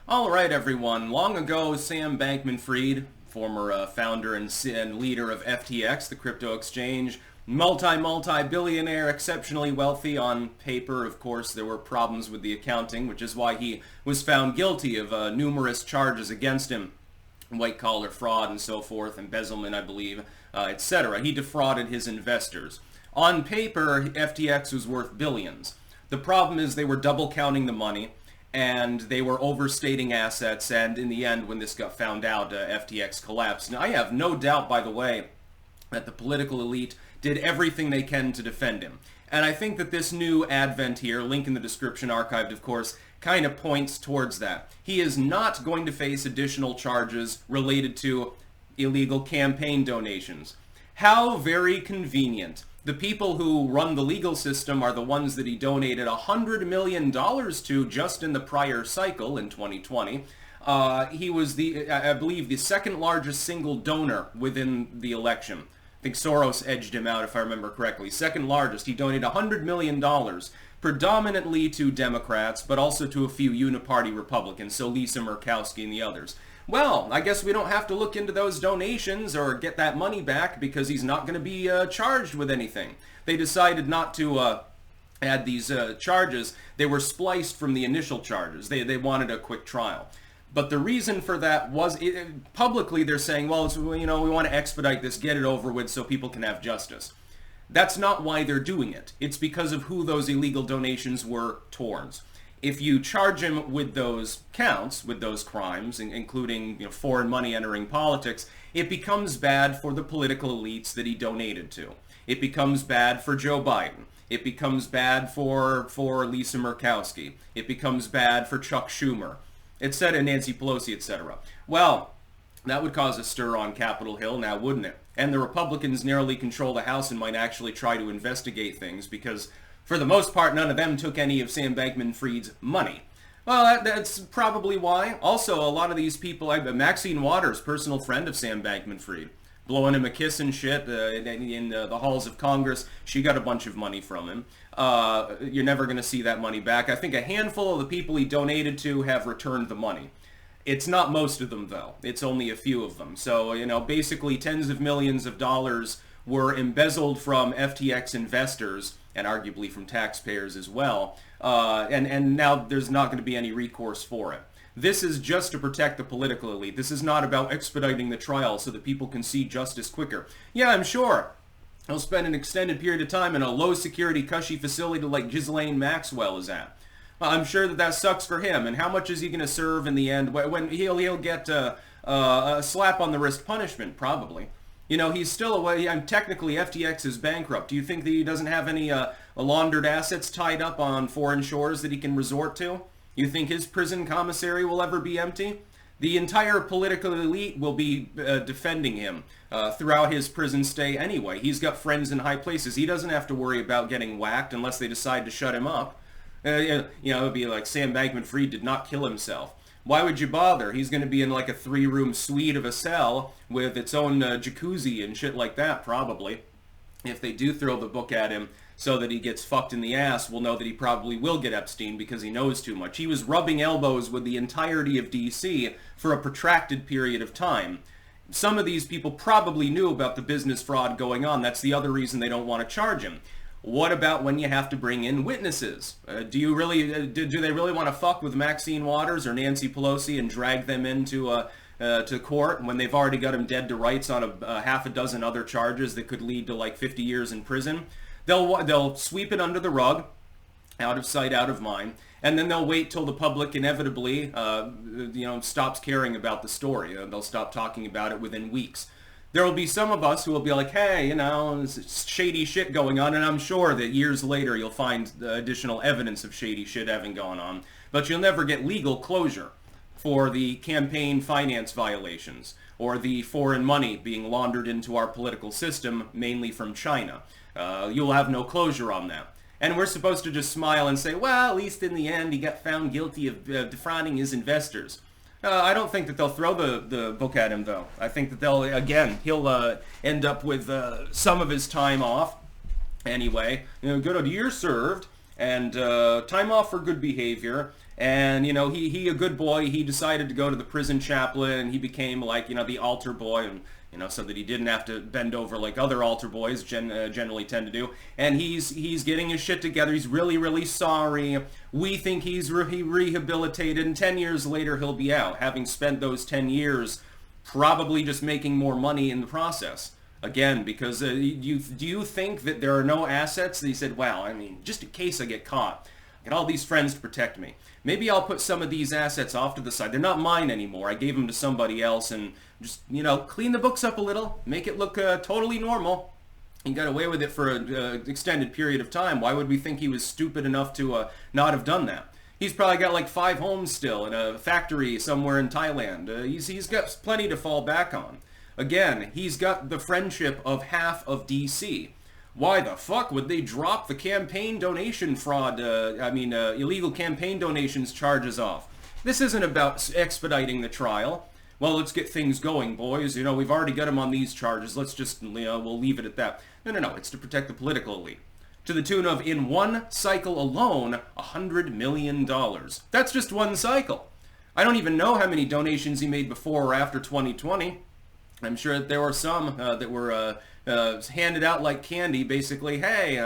All right, everyone. Long ago, Sam Bankman-Fried, former founder and leader of FTX, the crypto exchange, multi-billionaire, exceptionally wealthy on paper. Of course, there were problems with the accounting, which is why he was found guilty of numerous charges against him. White-collar fraud and so forth, embezzlement, I believe, etc. He defrauded his investors. On paper, FTX was worth billions. The problem is they were double counting the money, and they were overstating assets, and in the end, when this got found out, FTX collapsed. Now, I have no doubt, by the way, that the political elite did everything they can to defend him. And I think that this new advent here, link in the description, archived of course, kind of points towards that. He is not going to face additional charges related to illegal campaign donations. How very convenient. The people who run the legal system are the ones that he donated $100 million to just in the prior cycle in 2020. He was I believe, the second largest single donor within the election. I think Soros edged him out, if I remember correctly. Second largest. He donated $100 million, predominantly to Democrats, but also to a few uniparty Republicans, so Lisa Murkowski and the others. Well, I guess we don't have to look into those donations or get that money back because he's not going to be charged with anything. They decided not to add these charges. They were spliced from the initial charges. They wanted a quick trial. But the reason for that was, publicly they're saying, well, we want to expedite this, get it over with so people can have justice. That's not why they're doing it. It's because of who those illegal donations were towards. If you charge him with those counts, with those crimes, including foreign money entering politics, it becomes bad for the political elites that he donated to. It becomes bad for Joe Biden. It becomes bad for Lisa Murkowski. It becomes bad for Chuck Schumer, etc., Nancy Pelosi, etc. Well, that would cause a stir on Capitol Hill now, wouldn't it? And the Republicans narrowly control the House and might actually try to investigate things because, for the most part, none of them took any of Sam Bankman-Fried's money. Well, that's probably why. Also, a lot of these people, Maxine Waters, personal friend of Sam Bankman-Fried, blowing him a kiss and shit in the halls of Congress. She got a bunch of money from him. You're never going to see that money back. I think a handful of the people he donated to have returned the money. It's not most of them, though. It's only a few of them. So, basically tens of millions of dollars were embezzled from FTX investors and arguably from taxpayers as well. And now there's not going to be any recourse for it. This is just to protect the political elite. This is not about expediting the trial so that people can see justice quicker. Yeah, I'm sure he'll spend an extended period of time in a low-security, cushy facility like Ghislaine Maxwell is at. I'm sure that sucks for him. And how much is he going to serve in the end? When he'll get a slap on the wrist punishment, probably. He's still away. Technically, FTX is bankrupt. Do you think that he doesn't have any laundered assets tied up on foreign shores that he can resort to? You think his prison commissary will ever be empty? The entire political elite will be defending him throughout his prison stay anyway. He's got friends in high places. He doesn't have to worry about getting whacked unless they decide to shut him up. It would be like Sam Bankman-Fried did not kill himself. Why would you bother? He's going to be in like a 3-room suite of a cell with its own jacuzzi and shit like that, probably. If they do throw the book at him so that he gets fucked in the ass, we'll know that he probably will get Epstein because he knows too much. He was rubbing elbows with the entirety of D.C. for a protracted period of time. Some of these people probably knew about the business fraud going on. That's the other reason they don't want to charge him. What about when you have to bring in witnesses? Do they really want to fuck with Maxine Waters or Nancy Pelosi and drag them into to court when they've already got him dead to rights on a half a dozen other charges that could lead to like 50 years in prison? They'll sweep it under the rug, out of sight, out of mind, and then they'll wait till the public inevitably stops caring about the story. They'll stop talking about it within weeks. There will be some of us who will be like, hey, there's shady shit going on, and I'm sure that years later you'll find additional evidence of shady shit having gone on, but you'll never get legal closure for the campaign finance violations or the foreign money being laundered into our political system, mainly from China. You'll have no closure on that. And we're supposed to just smile and say, well, at least in the end he got found guilty of defrauding his investors. I don't think that they'll throw the book at him, though. I think that he'll end up with some of his time off anyway. Good year served, and time off for good behavior, And, you know, he a good boy, he decided to go to the prison chaplain, and he became, like, you know, the altar boy, and, you know, so that he didn't have to bend over like other altar boys generally tend to do. And he's getting his shit together. He's really, really sorry. We think he's rehabilitated, and 10 years later he'll be out, having spent those 10 years probably just making more money in the process. Again, because do you think that there are no assets? He said, well, I mean, just in case I get caught, I got all these friends to protect me. Maybe I'll put some of these assets off to the side. They're not mine anymore. I gave them to somebody else, and just, you know, clean the books up a little, make it look totally normal. He got away with it for an extended period of time. Why would we think he was stupid enough to not have done that? He's probably got like 5 homes still in a factory somewhere in Thailand. He's got plenty to fall back on. Again, he's got the friendship of half of DC. Why the fuck would they drop the campaign donation fraud, illegal campaign donations charges off? This isn't about expediting the trial. Well, let's get things going, boys. You know, we've already got him on these charges. Let's just, you know, we'll leave it at that. No. It's to protect the political elite. To the tune of, in one cycle alone, $100 million. That's just one cycle. I don't even know how many donations he made before or after 2020. I'm sure that there were some that were handed out like candy, basically. Hey,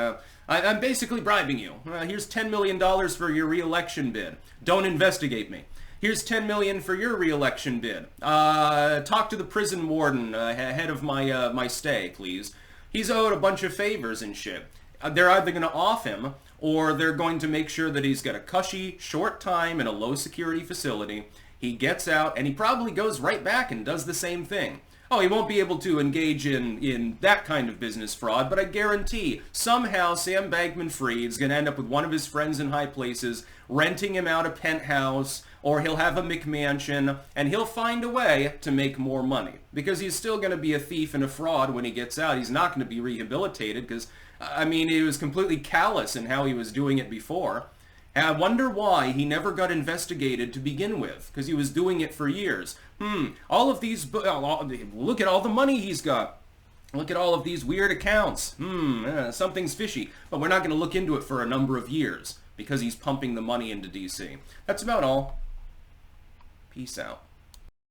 I'm basically bribing you. Here's $10 million for your re-election bid. Don't investigate me. Here's $10 million for your re-election bid. Talk to the prison warden ahead of my stay, please. He's owed a bunch of favors and shit. They're either going to off him, or they're going to make sure that he's got a cushy, short time in a low-security facility. He gets out, and he probably goes right back and does the same thing. Oh, he won't be able to engage in that kind of business fraud, but I guarantee somehow Sam Bankman-Fried is going to end up with one of his friends in high places, renting him out a penthouse, or he'll have a McMansion, and he'll find a way to make more money. Because he's still going to be a thief and a fraud when he gets out. He's not going to be rehabilitated because, I mean, he was completely callous in how he was doing it before. And I wonder why he never got investigated to begin with, because he was doing it for years. All of these, look at all the money he's got. Look at all of these weird accounts. Something's fishy. But we're not going to look into it for a number of years, because he's pumping the money into DC. That's about all. Peace out.